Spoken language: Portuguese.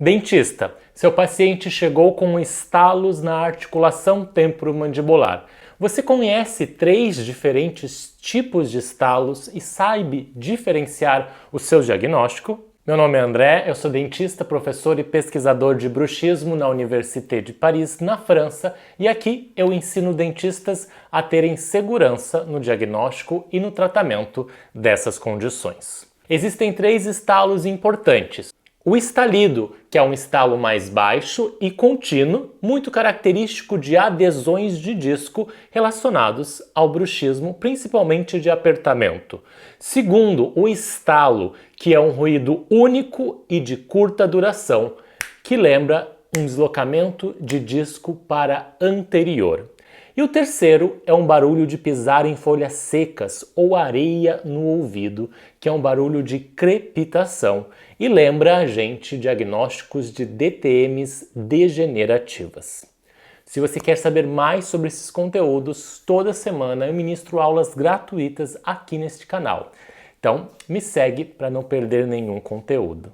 Dentista, seu paciente chegou com estalos na articulação temporomandibular. Você conhece 3 diferentes tipos de estalos e sabe diferenciar o seu diagnóstico? Meu nome é André, eu sou dentista, professor e pesquisador de bruxismo na Université de Paris, na França, e aqui eu ensino dentistas a terem segurança no diagnóstico e no tratamento dessas condições. Existem 3 estalos importantes. O estalido, que é um estalo mais baixo e contínuo, muito característico de adesões de disco relacionados ao bruxismo, principalmente de apertamento. Segundo, o estalo, que é um ruído único e de curta duração, que lembra um deslocamento de disco para anterior. E o terceiro é um barulho de pisar em folhas secas ou areia no ouvido, que é um barulho de crepitação e lembra a gente diagnósticos de DTMs degenerativas. Se você quer saber mais sobre esses conteúdos, toda semana eu ministro aulas gratuitas aqui neste canal. Então, me segue para não perder nenhum conteúdo.